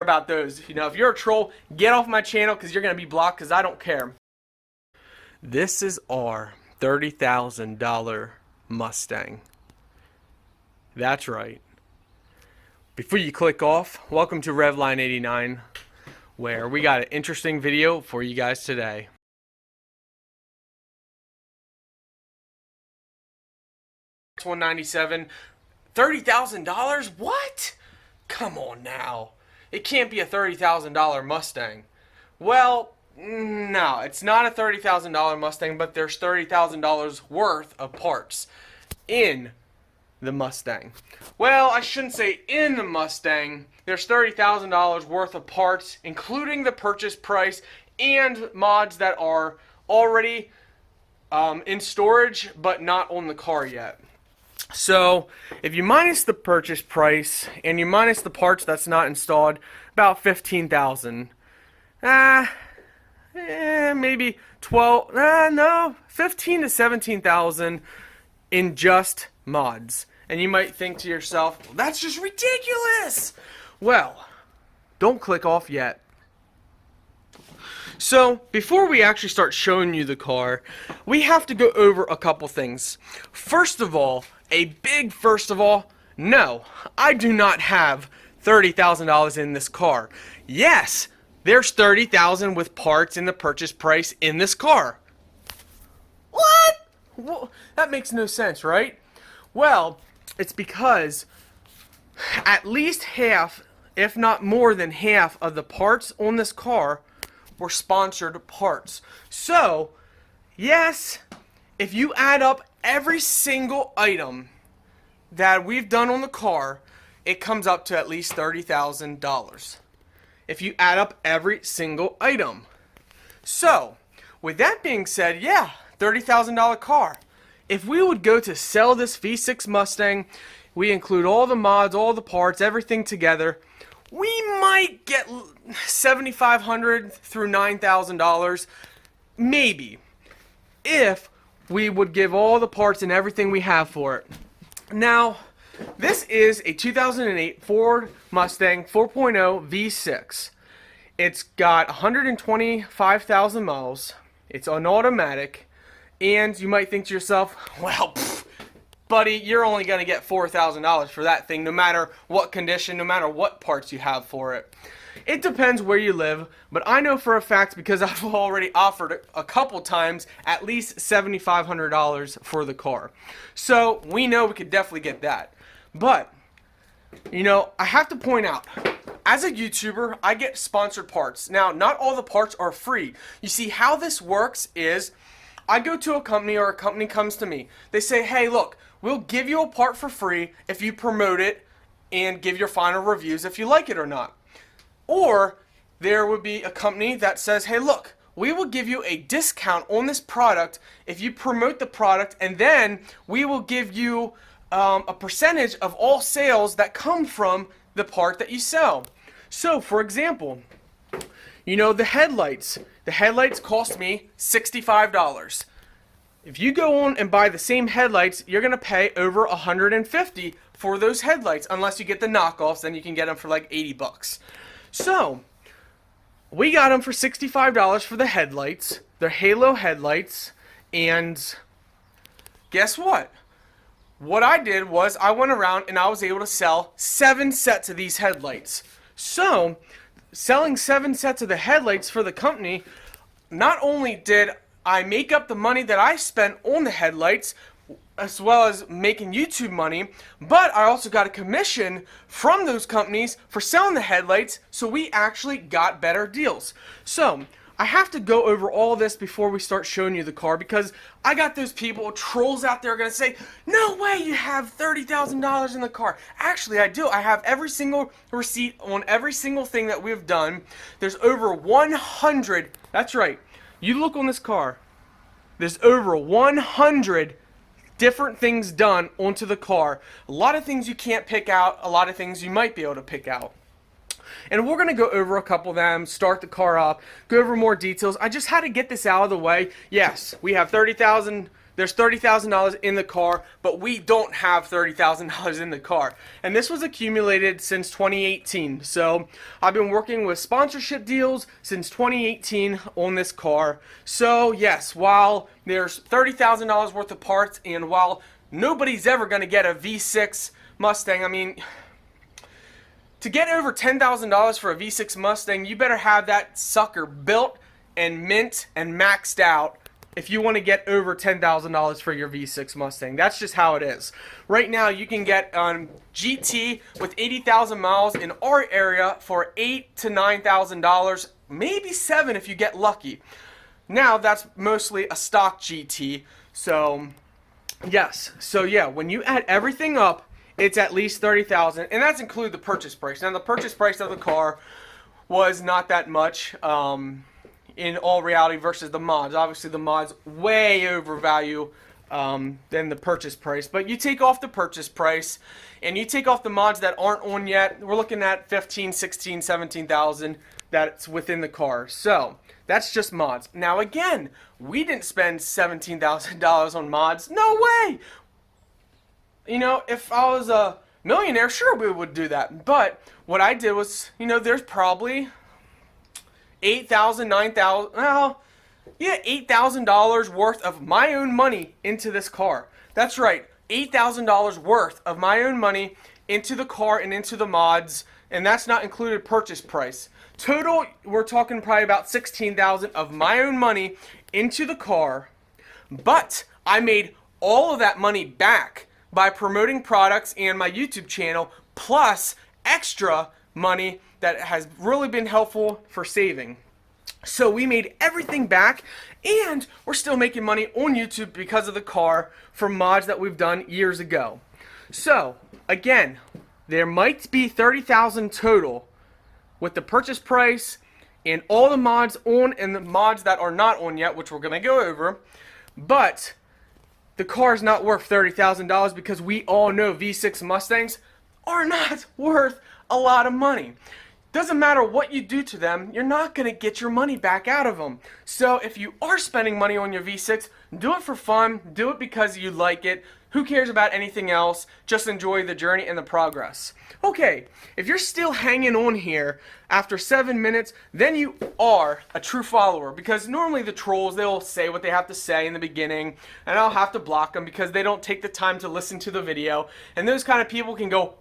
about those. You know, if you're a troll, get off my channel because you're going to be blocked because I don't care. This is our $30,000 Mustang. That's right. Before you click off, welcome to Revline 89, where we got an interesting video for you guys today. 197, $30,000? What? Come on now. It can't be a $30,000 Mustang. Well, no, it's not a $30,000 Mustang, but there's $30,000 worth of parts in the Mustang. Well, I shouldn't say in the Mustang. There's $30,000 worth of parts, including the purchase price and mods that are already in storage, but not on the car yet. So, if you minus the purchase price and you minus the parts that's not installed, about $15,000. Maybe 12. No, 15 to 17,000 in just mods. And you might think to yourself, well, that's just ridiculous. Well, don't click off yet. So, before we actually start showing you the car, we have to go over a couple things. First of all, no, I do not have $30,000 in this car. Yes, there's $30,000 with parts in the purchase price in this car. What? Well, that makes no sense, right? Well, it's because at least half, if not more than half, of the parts on this car were sponsored parts. So, yes, if you add up every single item that we've done on the car, it comes up to at least $30,000. If you add up every single item. So, with that being said, yeah, $30,000 car. If we would go to sell this V6 Mustang, we include all the mods, all the parts, everything together, we might get $7,500 through $9,000, maybe, if we would give all the parts and everything we have for it. Now, this is a 2008 Ford Mustang 4.0 V6. It's got 125,000 miles. It's an automatic. And you might think to yourself, well, buddy, you're only going to get $4,000 for that thing, no matter what condition, no matter what parts you have for it. It depends where you live, but I know for a fact, because I've already offered it a couple times, at least $7,500 for the car. So we know we could definitely get that. But, you know, I have to point out, as a YouTuber, I get sponsored parts. Now, not all the parts are free. You see, how this works is, I go to a company, or a company comes to me. They say, hey, look, we'll give you a part for free if you promote it and give your final reviews if you like it or not. Or there would be a company that says, hey, look, we will give you a discount on this product if you promote the product, and then we will give you a percentage of all sales that come from the part that you sell. So, for example, you know, the headlights. The headlights cost me $65. If you go on and buy the same headlights, you're going to pay over $150 for those headlights, unless you get the knockoffs, then you can get them for like 80 bucks. So, we got them for $65 for the headlights, they're halo headlights, and guess what? What I did was I went around and I was able to sell 7 sets of these headlights. So, selling 7 sets of the headlights for the company, not only did I make up the money that I spent on the headlights, as well as making YouTube money, but I also got a commission from those companies for selling the headlights, so we actually got better deals. So, I have to go over all this before we start showing you the car, because I got those people, trolls out there, going to say, no way you have $30,000 in the car. Actually, I do. I have every single receipt on every single thing that we've done. There's over 100, that's right, you look on this car, there's over 100 different things done onto the car. A lot of things you can't pick out, a lot of things you might be able to pick out. And we're going to go over a couple of them, start the car up, go over more details. I just had to get this out of the way. Yes, we have $30,000 there's $30,000 in the car, but we don't have $30,000 in the car. And this was accumulated since 2018. So I've been working with sponsorship deals since 2018 on this car. So yes, while there's $30,000 worth of parts, and while nobody's ever going to get a V6 Mustang, I mean, to get over $10,000 for a V6 Mustang, you better have that sucker built and mint and maxed out if you want to get over $10,000 for your V6 Mustang. That's just how it is. Right now, you can get GT with 80,000 miles in our area for $8,000 to $9,000, maybe $7,000 if you get lucky. Now, that's mostly a stock GT. So, yes. So, yeah, when you add everything up, it's at least $30,000, and that's include the purchase price. Now, the purchase price of the car was not that much. In all reality versus the mods. Obviously the mods way overvalue than the purchase price, but you take off the purchase price and you take off the mods that aren't on yet, we're looking at 15, 16, 17,000 that's within the car. So that's just mods. Now again, we didn't spend $17,000 on mods. No way. You know, if I was a millionaire, sure we would do that. But what I did was, you know, there's probably $8,000, $9,000, well, yeah, $8,000 worth of my own money into this car. That's right, $8,000 worth of my own money into the car and into the mods, and that's not included purchase price. Total, we're talking probably about $16,000 of my own money into the car, but I made all of that money back by promoting products and my YouTube channel, plus extra money that has really been helpful for saving. So we made everything back, and we're still making money on YouTube because of the car from mods that we've done years ago. So again, there might be $30,000 total with the purchase price and all the mods on and the mods that are not on yet, which we're going to go over. But the car is not worth $30,000 because we all know V6 Mustangs are not worth a lot of money. Doesn't matter what you do to them, you're not going to get your money back out of them. So if you are spending money on your V6, do it for fun, do it because you like it. Who cares about anything else? Just enjoy the journey and the progress. Okay, if you're still hanging on here after 7 minutes, then you are a true follower, because normally the trolls, they'll say what they have to say in the beginning, and I'll have to block them because they don't take the time to listen to the video, and those kind of people can go,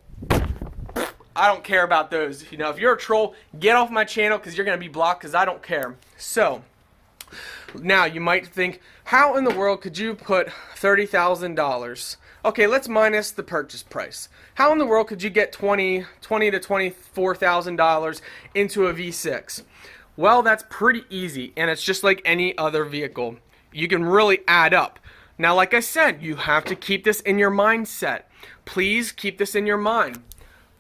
I don't care about those. You know, if you're a troll, get off my channel because you're going to be blocked because I don't care. So, now you might think, how in the world could you put $30,000? Okay, let's minus the purchase price. How in the world could you get $20,000 to $24,000 into a V6? Well, that's pretty easy, and it's just like any other vehicle. You can really add up. Now, like I said, you have to keep this in your mindset. Please keep this in your mind.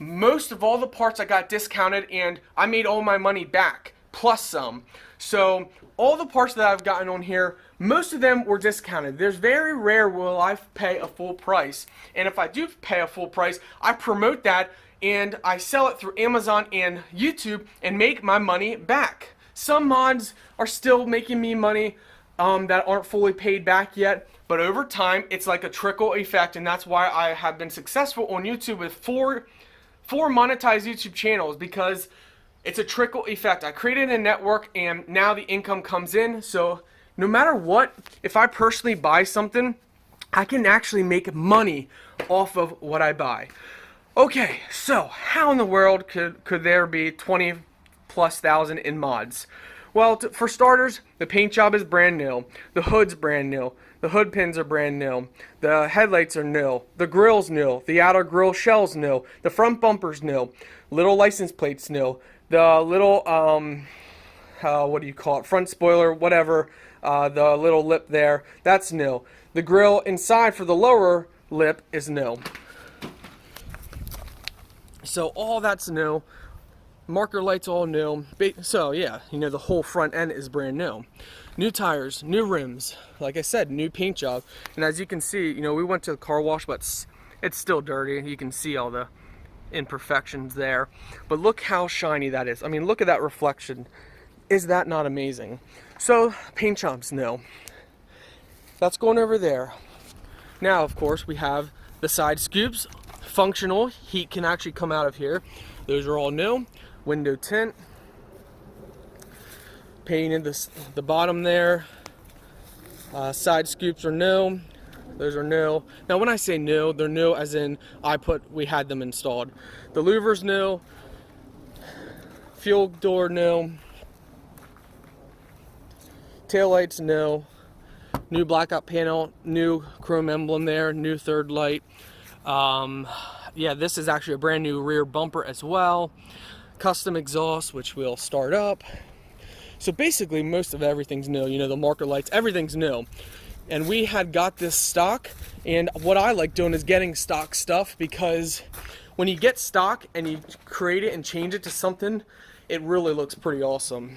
Most of all the parts I got discounted, and I made all my money back, plus some. So all the parts that I've gotten on here, most of them were discounted. There's very rare will I pay a full price. And if I do pay a full price, I promote that and I sell it through Amazon and YouTube and make my money back. Some mods are still making me money that aren't fully paid back yet. But over time, it's like a trickle effect, and that's why I have been successful on YouTube with four monetized YouTube channels, because it's a trickle effect. I created a network and now the income comes in. So no matter what, if I personally buy something, I can actually make money off of what I buy. Okay, so how in the world could there be 20+ thousand in mods? Well, for starters, the paint job is brand new. The hood's brand new. The hood pins are brand new. The headlights are new. The grill's new. The outer grill shell's new. The front bumper's new. Little license plate's new. The little, what do you call it? Front spoiler, whatever. The little lip there, that's new. The grill inside for the lower lip is new. So all that's new. Marker lights all new. So yeah, you know, the whole front end is brand new. New tires, new rims, like I said, new paint job. And as you can see, you know, we went to the car wash, but it's still dirty. You can see all the imperfections there. But look how shiny that is. I mean, look at that reflection. Is that not amazing? So paint job's new. that's going over there. Now, of course, we have the side scoops. Functional, heat can actually come out of here. Those are all new. Window tint. Painted the bottom there. Side scoops are new. Those are new. Now, when I say new, they're new as in we had them installed. The louver's new. Fuel door new. Taillights new. New blackout panel. New chrome emblem there. New third light. Yeah, this is actually a brand new rear bumper as well. Custom exhaust, which we'll start up. So basically, most of everything's new. You know, the marker lights, everything's new. And we had got this stock, and what I like doing is getting stock stuff, because when you get stock and you create it and change it to something, it really looks pretty awesome.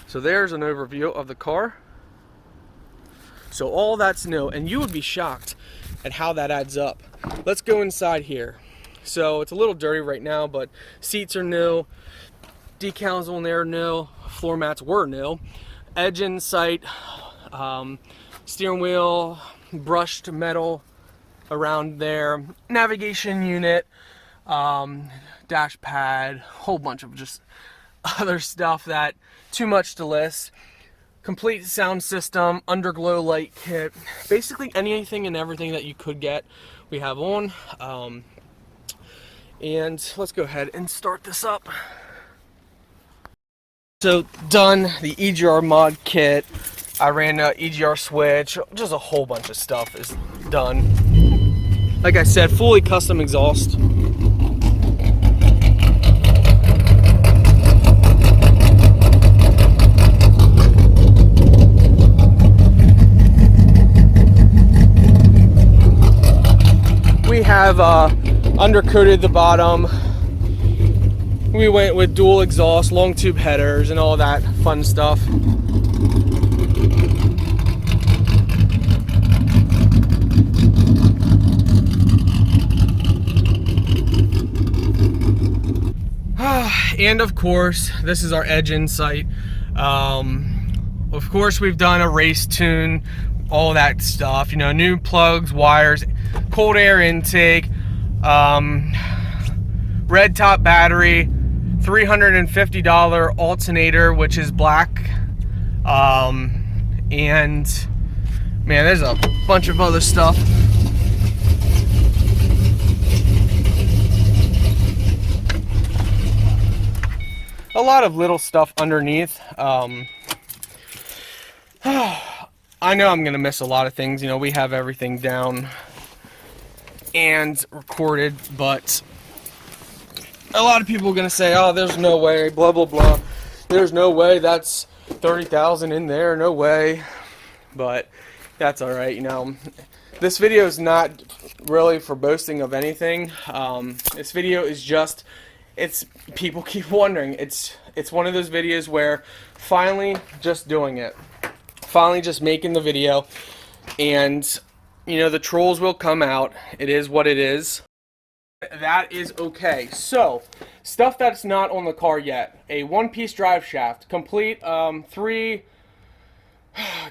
So there's an overview of the car. So all that's new, and you would be shocked at how that adds up. Let's go inside here. So it's a little dirty right now, but seats are new, decals on there are new, floor mats were new, edge in sight, steering wheel, brushed metal around there, navigation unit, dash pad, whole bunch of just other stuff that too much to list. Complete sound system, underglow light kit, basically anything and everything that you could get we have on. And let's go ahead and start this up. So done the EGR mod kit. I ran a EGR switch, just a whole bunch of stuff is done. Like I said, fully custom exhaust. We have undercoated the bottom. We went with dual exhaust, long tube headers, and all that fun stuff. And of course, this is our edge in sight. Of course, we've done a race tune, all that stuff. You know, new plugs, wires, cold air intake, red top battery, $350 alternator, which is black, and man, there's a bunch of other stuff. A lot of little stuff underneath. I know I'm gonna miss a lot of things. You know, we have everything down and recorded, but a lot of people are gonna say, oh, there's no way, blah blah blah, there's no way that's 30,000 in there, no way. But that's all right. You know, this video is not really for boasting of anything. This video is just, it's, people keep wondering, it's one of those videos where finally just doing it, finally just making the video. And you know, the trolls will come out. It is what it is. That is okay. So, stuff that's not on the car yet. A one-piece drive shaft. Complete 3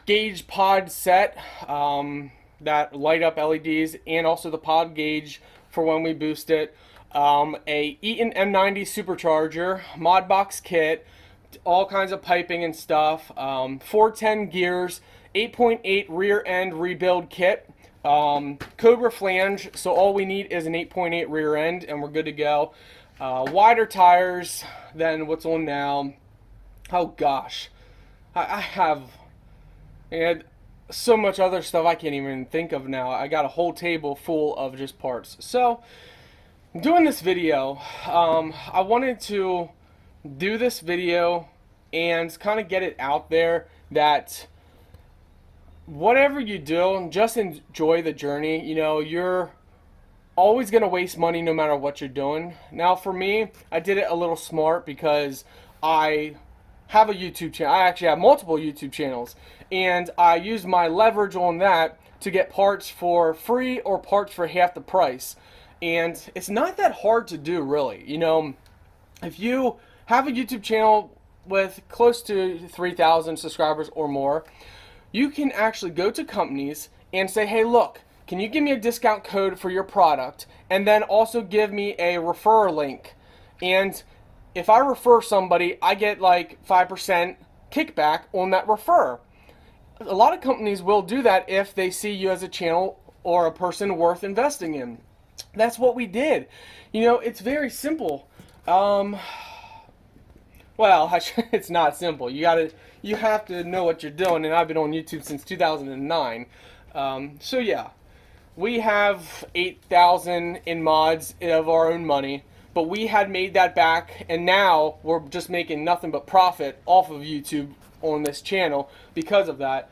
gauge pod set that light up LEDs, and also the pod gauge for when we boost it. A Eaton M90 supercharger, mod box kit, all kinds of piping and stuff. 410 gears, 8.8 rear end rebuild kit. Cobra flange, so all we need is an 8.8 rear end and we're good to go. Wider tires than what's on now. Oh gosh, I have so much other stuff I can't even think of now. I got a whole table full of just parts. So doing this video, I wanted to do this video and kind of get it out there that whatever you do, just enjoy the journey. You know, you're always going to waste money no matter what you're doing. Now for me, I did it a little smart because I have a YouTube channel. I actually have multiple YouTube channels, and I use my leverage on that to get parts for free or parts for half the price. And it's not that hard to do, really. You know, if you have a YouTube channel with close to 3,000 subscribers or more, you can actually go to companies and say, hey, look, can you give me a discount code for your product? And then also give me a referral link. And if I refer somebody, I get like 5% kickback on that refer. A lot of companies will do that if they see you as a channel or a person worth investing in. That's what we did. You know, it's very simple. Well, it's not simple. You have to know what you're doing, and I've been on YouTube since 2009. So yeah, we have 8,000 in mods of our own money, but we had made that back, and now we're just making nothing but profit off of YouTube on this channel because of that.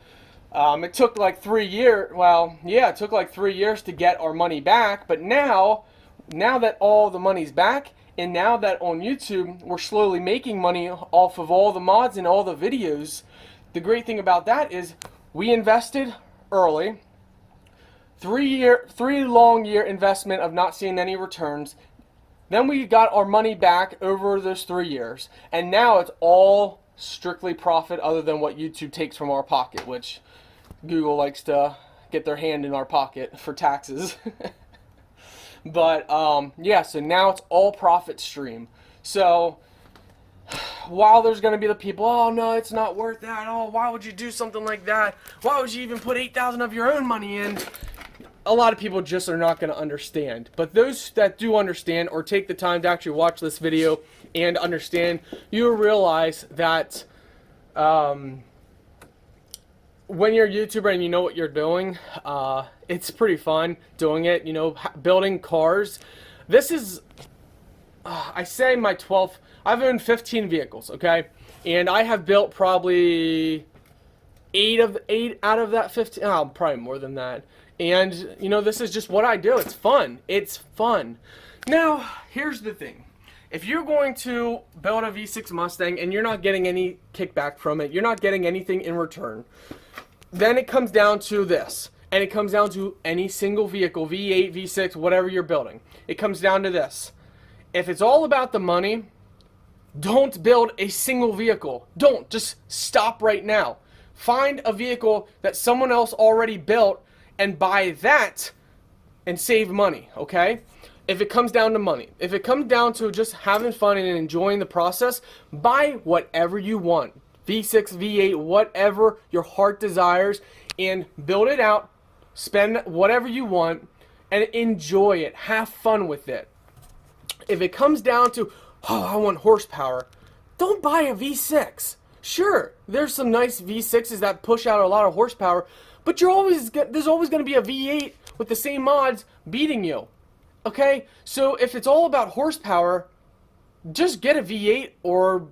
It took like 3 years. Well, yeah, it took like 3 years to get our money back, but now that all the money's back, and now that on YouTube we're slowly making money off of all the mods and all the videos, the great thing about that is we invested early. 3 long year investment of not seeing any returns. Then we got our money back over those 3 years, and now it's all strictly profit other than what YouTube takes from our pocket, which Google likes to get their hand in our pocket for taxes. But yeah, so now it's all profit stream. So while there's going to be the people, oh no, it's not worth that, oh why would you do something like that, why would you even put 8,000 of your own money in, a lot of people just are not going to understand. But those that do understand, or take the time to actually watch this video and understand, you realize that when you're a YouTuber and you know what you're doing, it's pretty fun doing it. You know, building cars. This is, I say my 12th, I've owned 15 vehicles, okay? And I have built probably 8 out of that 15, oh, probably more than that. And, you know, this is just what I do. It's fun. It's fun. Now, here's the thing. If you're going to build a V6 Mustang and you're not getting any kickback from it, you're not getting anything in return, then it comes down to this. And it comes down to any single vehicle, V8, V6, whatever you're building. It comes down to this. If it's all about the money, don't build a single vehicle. Don't. Just stop right now. Find a vehicle that someone else already built and buy that and save money, okay? If it comes down to money, if it comes down to just having fun and enjoying the process, buy whatever you want. V6, V8, whatever your heart desires, and build it out, spend whatever you want, and enjoy it. Have fun with it. If it comes down to, oh, I want horsepower, don't buy a V6. Sure, there's some nice V6s that push out a lot of horsepower, but there's always going to be a V8 with the same mods beating you. Okay? So if it's all about horsepower, just get a V8 or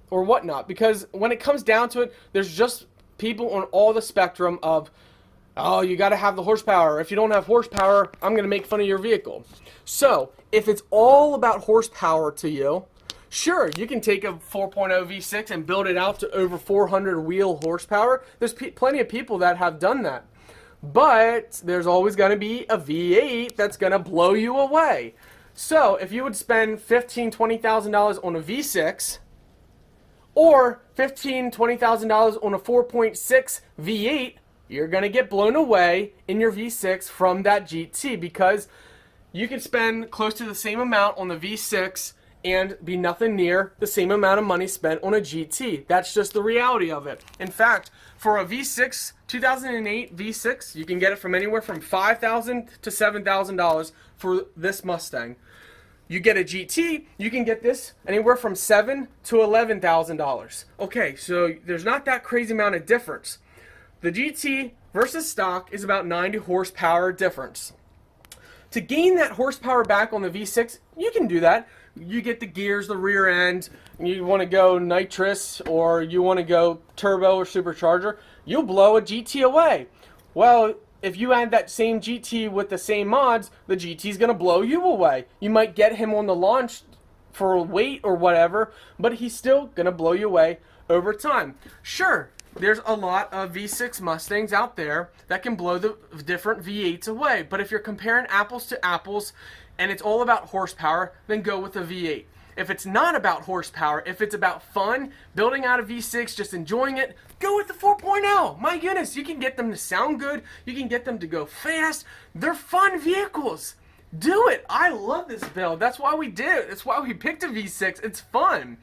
whatnot, because when it comes down to it, there's just people on all the spectrum of, oh, you got to have the horsepower. If you don't have horsepower, I'm going to make fun of your vehicle. So if it's all about horsepower to you, sure, you can take a 4.0 V6 and build it out to over 400 wheel horsepower. There's plenty of people that have done that. But there's always going to be a V8 that's going to blow you away. So if you would spend $15,000, $20,000 on a V6, or $15,000, $20,000 on a 4.6 V8, you're going to get blown away in your V6 from that GT, because you can spend close to the same amount on the V6 and be nothing near the same amount of money spent on a GT. That's just the reality of it. In fact, for a V6, 2008 V6, you can get it from anywhere from $5,000 to $7,000 for this Mustang. You get a GT, you can get this anywhere from $7,000 to $11,000. Okay, so there's not that crazy amount of difference. The GT versus stock is about 90 horsepower difference. To gain that horsepower back on the V6, you can do that. You get the gears, the rear end, and you want to go nitrous or you want to go turbo or supercharger, you'll blow a GT away. Well, if you add that same GT with the same mods, the GT is going to blow you away. You might get him on the launch for weight or whatever, but he's still going to blow you away over time. Sure, there's a lot of V6 Mustangs out there that can blow the different V8s away, but if you're comparing apples to apples and it's all about horsepower, then go with a V8. If it's not about horsepower, if it's about fun, building out a V6, just enjoying it, go with the 4.0. My goodness, you can get them to sound good. You can get them to go fast. They're fun vehicles. Do it. I love this build. That's why we did it. That's why we picked a V6. It's fun.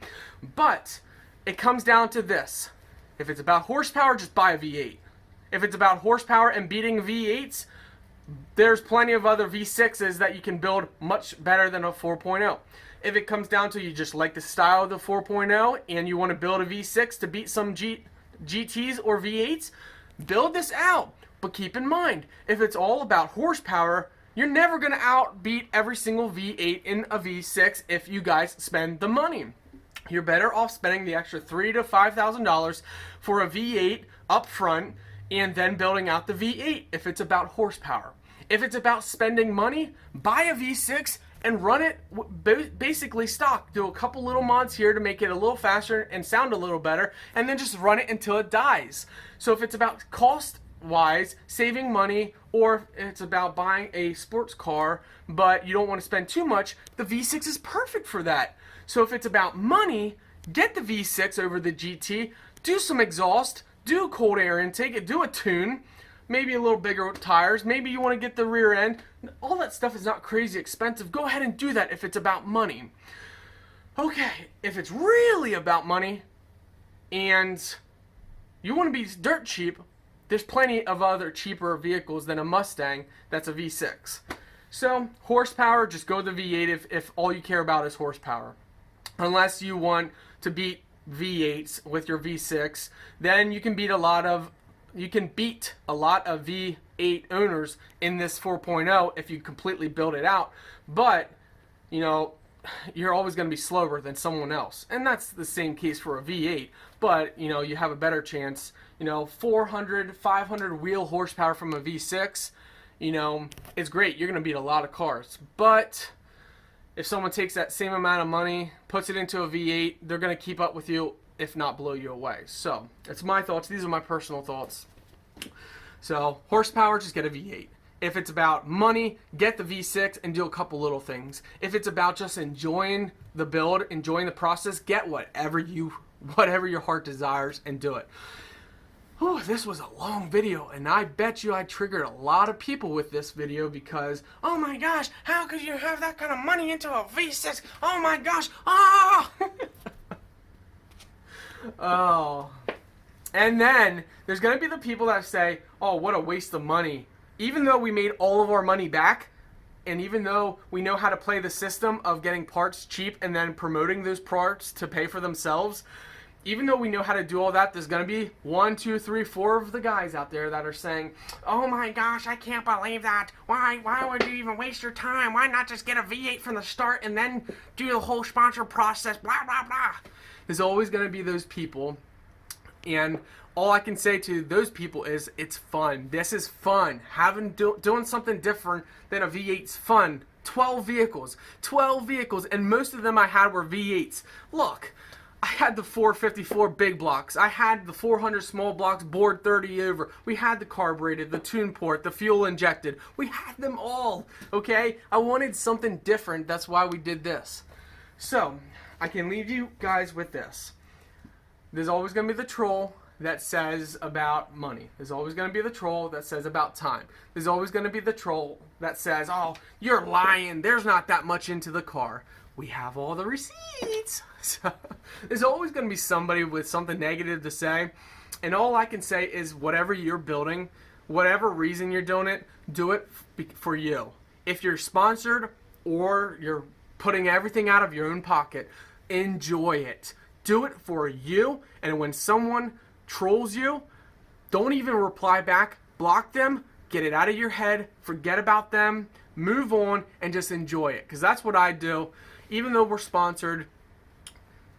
But it comes down to this. If it's about horsepower, just buy a V8. If it's about horsepower and beating V8s, there's plenty of other V6s that you can build much better than a 4.0. If it comes down to you just like the style of the 4.0 and you want to build a V6 to beat some GTs or V8s, build this out. But keep in mind, if it's all about horsepower, you're never going to outbeat every single V8 in a V6 if you guys spend the money. You're better off spending the extra $3,000 to $5,000 for a V8 up front and then building out the V8 if it's about horsepower. If it's about spending money, buy a V6 and run it basically stock. Do a couple little mods here to make it a little faster and sound a little better, and then just run it until it dies. So if it's about cost wise, saving money, or it's about buying a sports car but you don't want to spend too much, the V6 is perfect for that. So if it's about money, get the V6 over the GT, do some exhaust, do a cold air intake, do a tune, maybe a little bigger tires, maybe you want to get the rear end. All that stuff is not crazy expensive. Go ahead and do that if it's about money. Okay, if it's really about money and you want to be dirt cheap, there's plenty of other cheaper vehicles than a Mustang that's a V6. So horsepower, just go the V8 if all you care about is horsepower. Unless you want to beat V8s with your V6, then you can beat a lot of V8 owners in this 4.0 if you completely build it out. But you know, you're always going to be slower than someone else, and that's the same case for a V8. But you know, you have a better chance. You know, 400, 500 wheel horsepower from a V6, you know, it's great. You're going to beat a lot of cars. But if someone takes that same amount of money, puts it into a V8, they're going to keep up with you, if not blow you away. So, that's my thoughts. These are my personal thoughts. So, horsepower, just get a V8. If it's about money, get the V6 and do a couple little things. If it's about just enjoying the build, enjoying the process, get whatever your heart desires and do it. Whew, this was a long video, and I bet you I triggered a lot of people with this video because, oh my gosh, how could you have that kind of money into a V6? Oh my gosh, ah! Oh. And then, there's going to be the people that say, oh, what a waste of money. Even though we made all of our money back, and even though we know how to play the system of getting parts cheap and then promoting those parts to pay for themselves, even though we know how to do all that, there's going to be 1, 2, 3, 4 of the guys out there that are saying, oh my gosh, I can't believe that. Why would you even waste your time? Why not just get a V8 from the start and then do the whole sponsor process, blah, blah, blah. There's always going to be those people, and all I can say to those people is it's fun. This is fun. Doing something different than a V8's fun. 12 vehicles, and most of them I had were V8s. Look, I had the 454 big blocks. I had the 400 small blocks, bored 30 over. We had the carbureted, the tune port, the fuel injected. We had them all, okay? I wanted something different. That's why we did this. So, I can leave you guys with this. There's always going to be the troll that says about money. There's always going to be the troll that says about time. There's always going to be the troll that says, oh, you're lying. There's not that much into the car. We have all the receipts. So, there's always going to be somebody with something negative to say. And all I can say is whatever you're building, whatever reason you're doing it, do it for you. If you're sponsored or you're putting everything out of your own pocket, enjoy it. Do it for you. And when someone trolls you, don't even reply back. Block them. Get it out of your head. Forget about them. Move on and just enjoy it. Because that's what I do. Even though we're sponsored,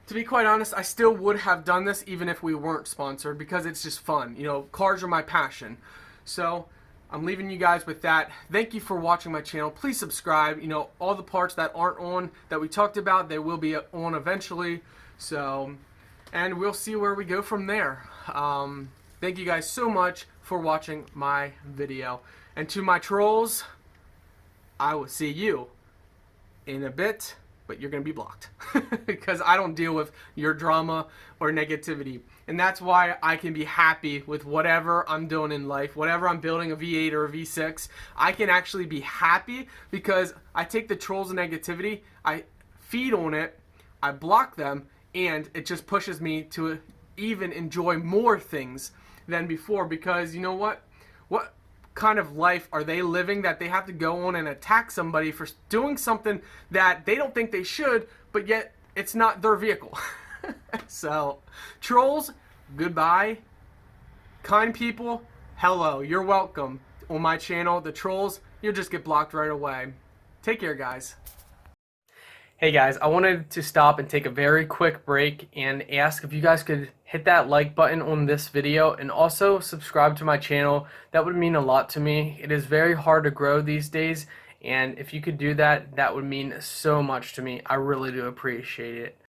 to be quite honest, I still would have done this even if we weren't sponsored because it's just fun. You know, cars are my passion. So, I'm leaving you guys with that. Thank you for watching my channel. Please subscribe. You know, all the parts that aren't on that we talked about, they will be on eventually. So, and we'll see where we go from there. Thank you guys so much for watching my video. And to my trolls, I will see you in a bit. but you're going to be blocked because I don't deal with your drama or negativity. And that's why I can be happy with whatever I'm doing in life, whatever I'm building, a V8 or a V6. I can actually be happy because I take the trolls and negativity, I feed on it, I block them, and it just pushes me to even enjoy more things than before. Because you know what? What kind of life are they living that they have to go on and attack somebody for doing something that they don't think they should, but yet it's not their vehicle? So, trolls, goodbye. Kind people, hello, you're welcome. On my channel, the trolls, you'll just get blocked right away. Take care, guys. Hey guys, I wanted to stop and take a very quick break and ask if you guys could hit that like button on this video and also subscribe to my channel. That would mean a lot to me. It is very hard to grow these days, and if you could do that, that would mean so much to me. I really do appreciate it.